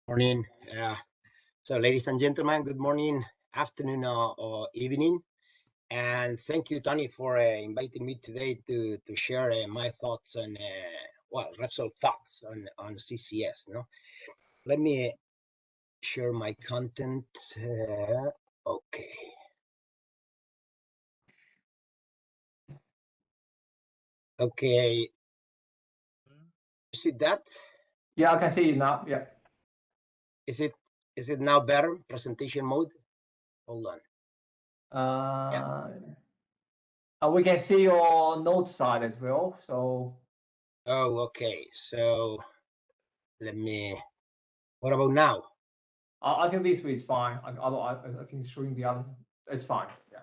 Morning. So, ladies and gentlemen, good morning, afternoon, or evening. And thank you, Tony, for inviting me today to share my thoughts on, Repsol thoughts on CCS. No, let me share my content. Okay. Okay. You see that? Yeah, I can see you now. Yeah. Is it now better? Presentation mode. Hold on. We can see your notes side as well. So. Oh, okay. So let me. What about now? I think this way is fine. I think showing the other, it's fine. Yeah.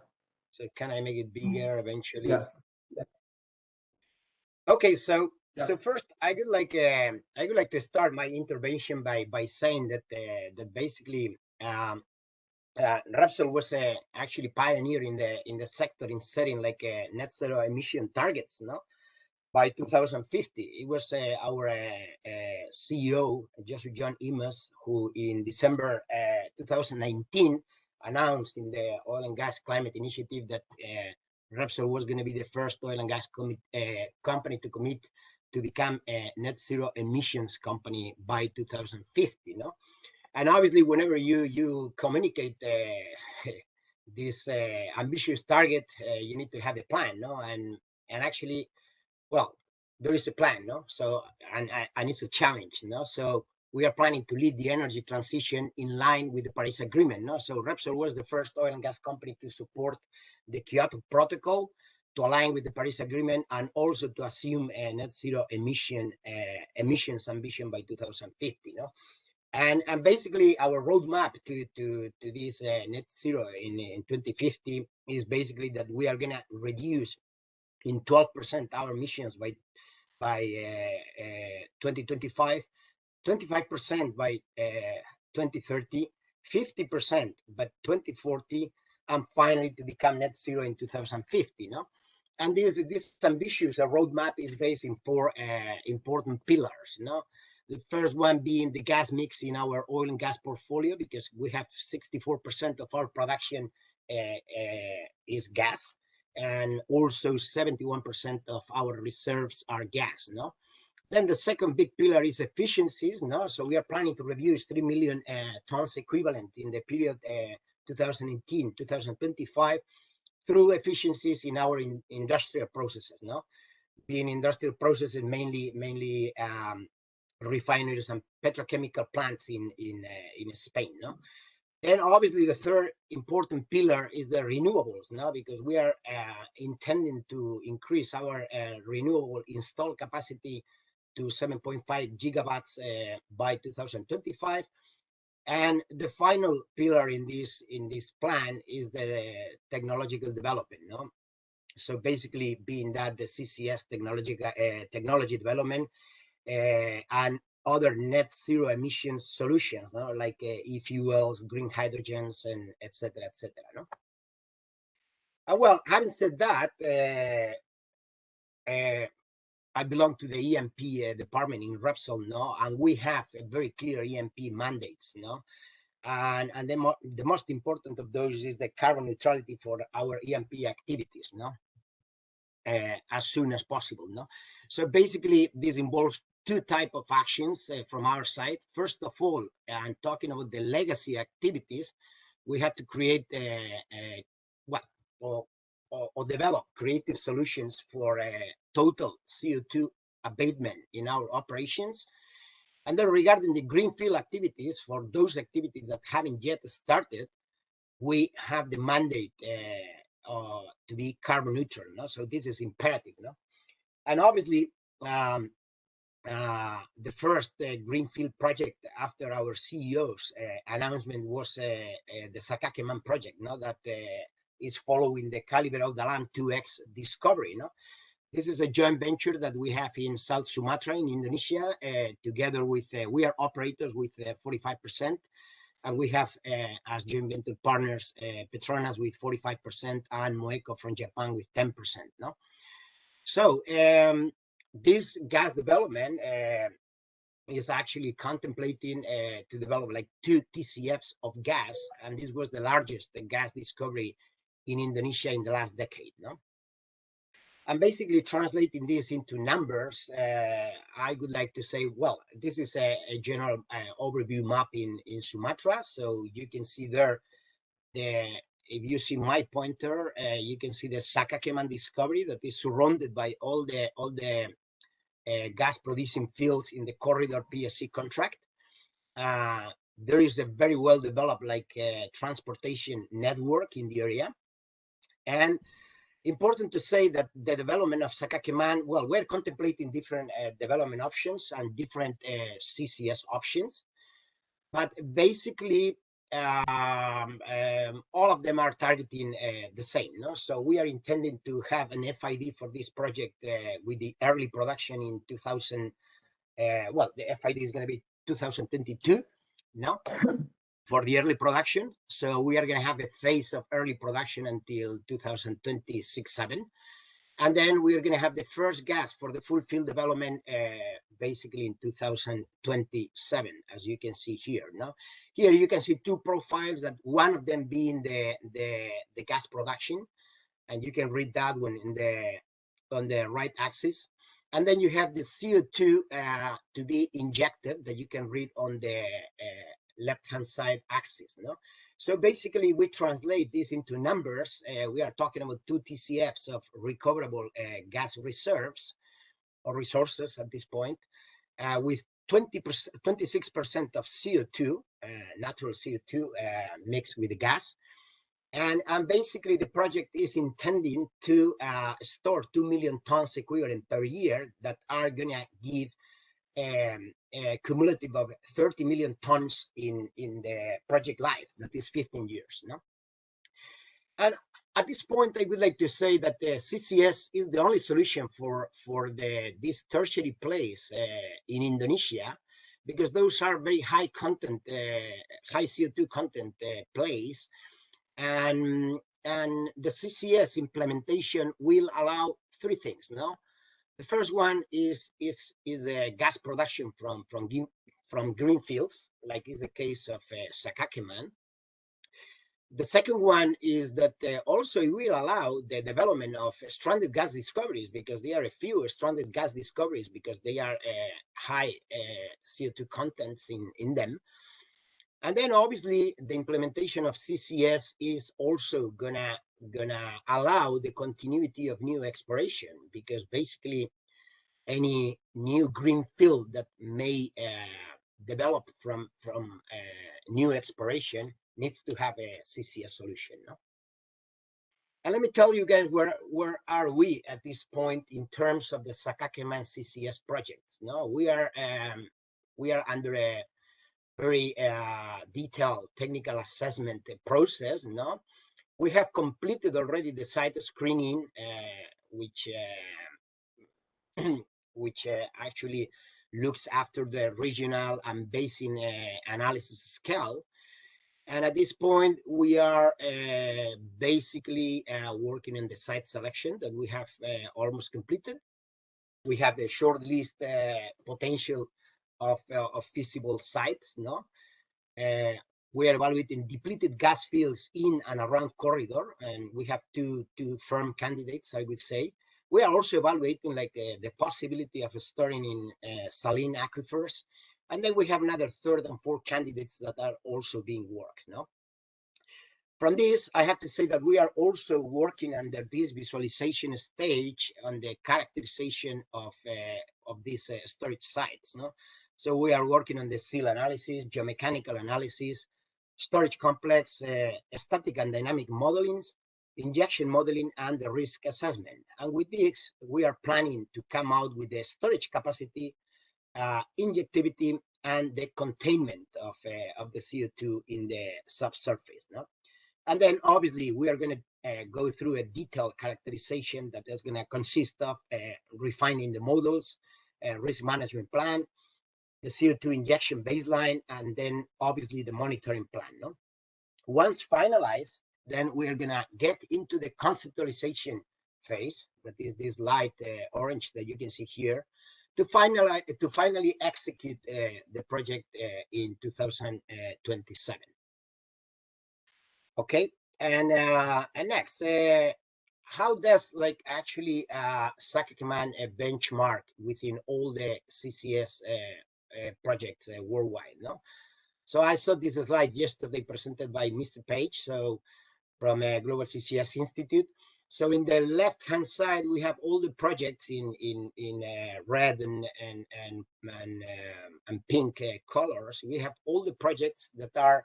So can I make it bigger eventually? Yeah. Okay, so first I would like to start my intervention by saying that basically Repsol was actually pioneer in the sector in setting like net zero emission targets. No, by 2050, it was our CEO Joshua John Imus who in December 2019 announced in the Oil and Gas Climate Initiative that Repsol was going to be the first oil and gas company to commit to become a net zero emissions company by 2050. No, and obviously, whenever you communicate this ambitious target, you need to have a plan. No, and actually, well, there is a plan. No, so and it's a challenge. No, so we are planning to lead the energy transition in line with the Paris Agreement. No, so Repsol was the first oil and gas company to support the Kyoto Protocol, to align with the Paris Agreement, and also to assume a net zero emissions ambition by 2050. No, and basically our roadmap to this net zero in 2050 is basically that we are gonna reduce in 12% our emissions by 2025. 25% by 2030, 50% by 2040, and finally to become net zero in 2050. No, and this ambitious roadmap is based in four important pillars. No, the first one being the gas mix in our oil and gas portfolio, because we have 64% of our production is gas, and also 71% of our reserves are gas. No. Then the second big pillar is efficiencies. No, so we are planning to reduce 3 million tons equivalent in the period 2018-2025 through efficiencies in our industrial processes. No, being industrial processes mainly refineries and petrochemical plants in Spain. No, and obviously the third important pillar is the renewables. No, because we are intending to increase our renewable installed capacity to 7.5 gigawatts by 2025. And the final pillar in this plan is the technological development. No, so basically being that the CCS technology development and other net zero emission solutions, no? Like e-fuels, green hydrogens, and etc. No? Well, having said that, I belong to the E&P department in Repsol, no, and we have a very clear E&P mandates, no, and the most important of those is the carbon neutrality for our E&P activities, no, as soon as possible, no. So basically, this involves two types of actions from our side. First of all, I'm talking about the legacy activities. We have to create or develop creative solutions for total CO2 abatement in our operations. And then regarding the greenfield activities, for those activities that haven't yet started, we have the mandate to be carbon neutral. No? So this is imperative. No? And obviously, the first greenfield project after our CEO's announcement was the Sakakeman project, no? That is following the Calibre of the Lamb 2X discovery. No? This is a joint venture that we have in South Sumatra in Indonesia, together with, we are operators with 45%, and we have as joint venture partners Petronas with 45% and Moeco from Japan with 10%. No? So this gas development is actually contemplating to develop like 2 TCFs of gas, and this was the largest gas discovery in Indonesia in the last decade. No? And basically translating this into numbers, I would like to say, well, this is a general overview map in Sumatra. So you can see there, if you see my pointer, you can see the Sakakeman discovery that is surrounded by all the gas producing fields in the corridor PSC contract. There is a very well developed transportation network in the area. And important to say that the development of Sakakeman, well, we're contemplating different development options and different CCS options, but basically all of them are targeting the same. No? So we are intending to have an FID for this project with the early production in 2000. Well, the FID is going to be 2022, no? For the early production. So we are going to have a phase of early production until 2026-7. And then we are going to have the first gas for the full field development basically in 2027, as you can see here. No? Here you can see two profiles, that one of them being the gas production, and you can read that one on the right axis. And then you have the CO2 to be injected that you can read on the left-hand side axis. No? So basically, we translate this into numbers. We are talking about 2 TCFs of recoverable gas reserves or resources at this point, with 26% of CO2, natural CO2 mixed with the gas. And basically, the project is intending to store 2 million tons equivalent per year that are going to give a cumulative of 30 million tons in the project life, that is 15 years. No? And at this point, I would like to say that the CCS is the only solution for this tertiary plays in Indonesia, because those are very high content, high CO2 content plays, and the CCS implementation will allow three things. No. The first one is gas production from green fields, like is the case of Sakakeman. The second one is that also it will allow the development of stranded gas discoveries, because there are a few stranded gas discoveries because they are high CO2 contents in them. And then obviously the implementation of CCS is also gonna allow the continuity of new exploration, because basically any new green field that may develop from new exploration needs to have a CCS solution. No? And let me tell you guys where are we at this point in terms of the Sakakeman CCS projects. No, we are under a very detailed technical assessment process. No, we have completed already the site screening, which actually looks after the regional and basin analysis scale. And at this point, we are basically working on the site selection that we have almost completed. We have a short list potential of feasible sites. No, we are evaluating depleted gas fields in and around corridor, and we have two firm candidates, I would say. We are also evaluating the possibility of storing in saline aquifers. And then we have another third and fourth candidates that are also being worked. No? From this, I have to say that we are also working under this visualization stage on the characterization of these storage sites. No? So we are working on the seal analysis, geomechanical analysis, storage complex, static and dynamic modelings, injection modeling, and the risk assessment. And with this, we are planning to come out with the storage capacity, injectivity, and the containment of the CO2 in the subsurface. No? And then obviously we are going to go through a detailed characterization that is going to consist of refining the models, risk management plan, the CO2 injection baseline, and then obviously the monitoring plan. No? Once finalized, then we are going to get into the conceptualization phase, that is this light orange that you can see here. to finally execute the project in 2027. Okay, and next, how does like actually Saca-Cayman benchmark within all the CCS projects worldwide? No, so I saw this slide yesterday presented by Mr. Page, so from Global CCS Institute. So in the left-hand side, we have all the projects in red and pink colors. We have all the projects that are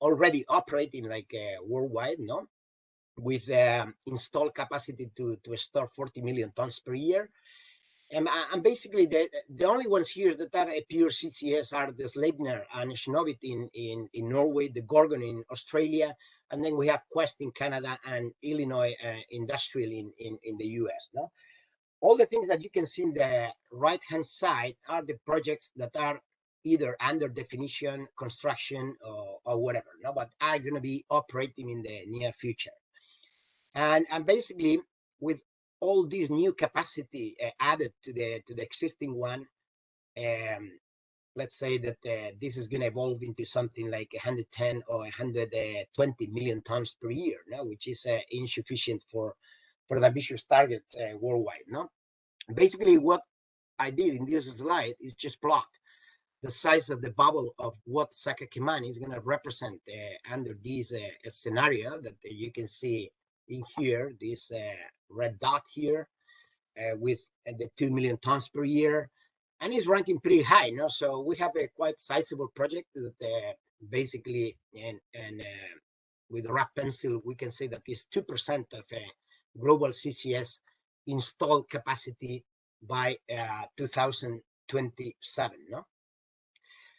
already operating like worldwide, no, with installed capacity to store 40 million tons per year. And basically, the only ones here that are a pure CCS are the Sleipner and Snøhvit in Norway, the Gorgon in Australia, and then we have Quest in Canada and Illinois Industrial in the US. No, all the things that you can see in the right-hand side are the projects that are either under definition, construction, or whatever, no, but are going to be operating in the near future. And basically, with all this new capacity added to the existing one, let's say that this is going to evolve into something like 110 or 120 million tons per year, no, which is insufficient for the ambitious targets worldwide. No, basically what I did in this slide is just plot the size of the bubble of what Saca-Cayman is going to represent under this scenario that you can see in here, this red dot here with the 2 million tons per year, and it's ranking pretty high. No, so we have a quite sizable project that basically, and with a rough pencil, we can say that is 2% of global CCS installed capacity by 2027. No,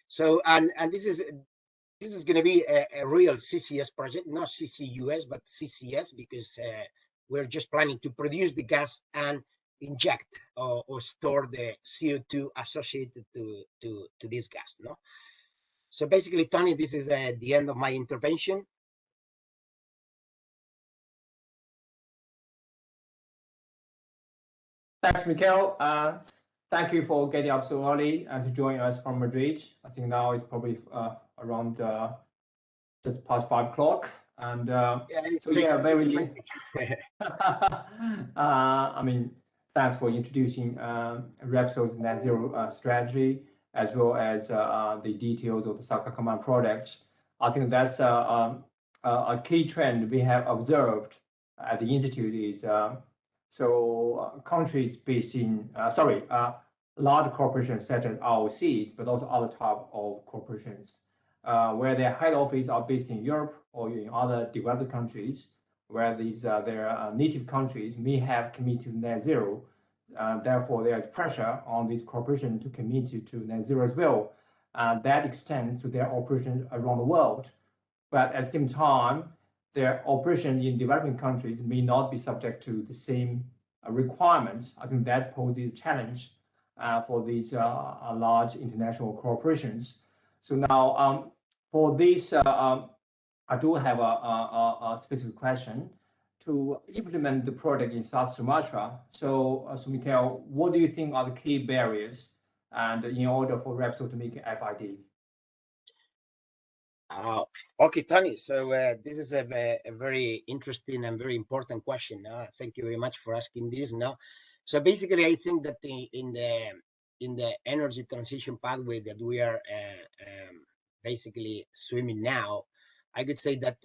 so and this is going to be a real CCS project, not CCUS, but CCS, because we're just planning to produce the gas and inject or store the CO2 associated to this gas. No, so basically, Tony, this is the end of my intervention. Thanks, Mikel. Thank you for getting up so early and to join us from Madrid. I think now it's probably around just past 5 o'clock. And very. I mean, thanks for introducing Repsol's net zero strategy, as well as the details of the Saca-Cayman projects. I think that's a key trend we have observed at the Institute is countries based in, large corporations such as ROCs, but also other type of corporations, where their head office are based in Europe or in other developed countries, where these their native countries may have committed to net zero. Therefore, there is pressure on these corporations to commit to net zero as well. That extends to their operations around the world. But at the same time, their operations in developing countries may not be subject to the same requirements. I think that poses a challenge for these large international corporations. So now, for this, I do have a specific question. To implement the project in South Sumatra, so Mikel, what do you think are the key barriers, and in order for Repsol to make an FID? Okay, Tony. So this is a very interesting and very important question. Thank you very much for asking this. Now, so basically, I think that in the energy transition pathway that we are basically swimming now, I could say that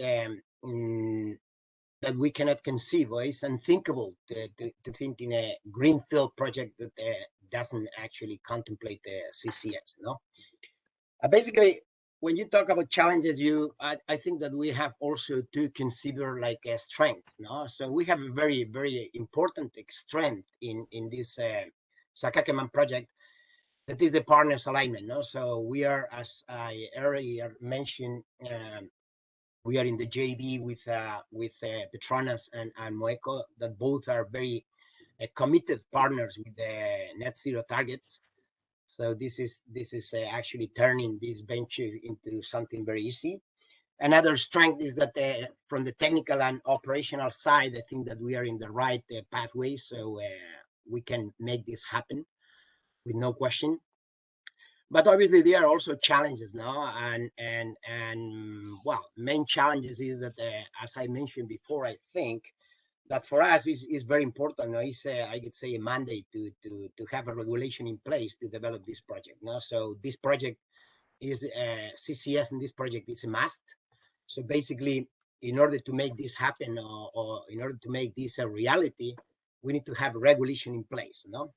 that we cannot conceive, or it's unthinkable to think in a greenfield project that doesn't actually contemplate CCS. No, basically, when you talk about challenges, I think that we have also to consider like a strength. No, so we have a very, very important strength in this Saca-Cayman project, that is the partners alignment. No, so we are, as I earlier mentioned, we are in the JV with Petronas and Moeco, that both are very committed partners with the net zero targets. So this is actually turning this venture into something very easy. Another strength is that from the technical and operational side, I think that we are in the right pathway. So we can make this happen with no question. But obviously there are also challenges now, and well, main challenges is that as I mentioned before, I think that for us is very important. Is I could say a mandate to have a regulation in place to develop this project. No, so this project is CCS, and this project is a must. So basically, in order to make this happen, or in order to make this a reality, we need to have regulation in place. No,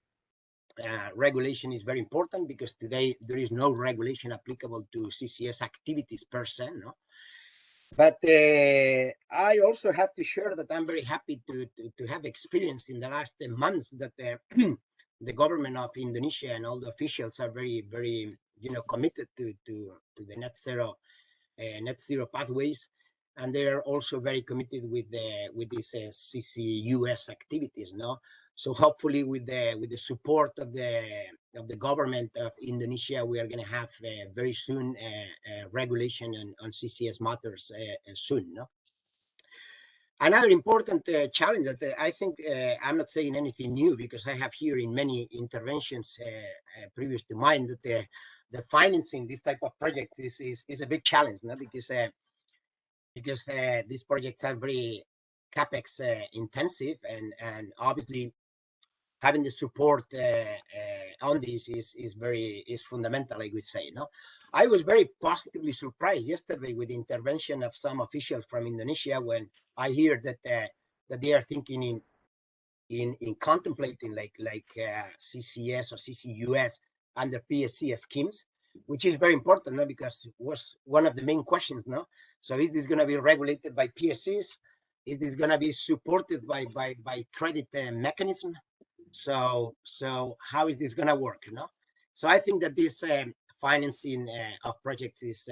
regulation is very important because today there is no regulation applicable to CCS activities per se. No. But I also have to share that I'm very happy to have experienced in the last months that the government of Indonesia and all the officials are very committed to the net zero pathways, and they are also very committed with these CCUS activities. No, so hopefully with the support of the government of Indonesia, we are going to have very soon regulation on CCS matters soon. No? Another important challenge that I think I'm not saying anything new, because I have here in many interventions previous to mine that the financing this type of projects is a big challenge, no? Because these projects are very capex intensive, and obviously having the support on this is fundamental, I would say. No, I was very positively surprised yesterday with the intervention of some officials from Indonesia when I hear that they are thinking in contemplating like CCS or CCUS under PSC schemes, which is very important, no? Because it was one of the main questions. No, so is this going to be regulated by PSCs? Is this going to be supported by credit mechanism? So how is this going to work? No, so I think that this financing of projects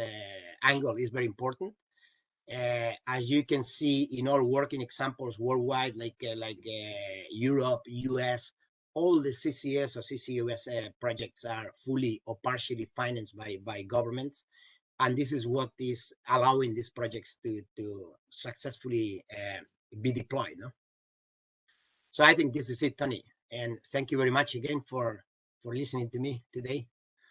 angle is very important. As you can see in all working examples worldwide, like Europe, US, all the CCS or CCUS projects are fully or partially financed by governments, and this is what is allowing these projects to successfully be deployed. No, so I think this is it, Tony. And thank you very much again for listening to me today.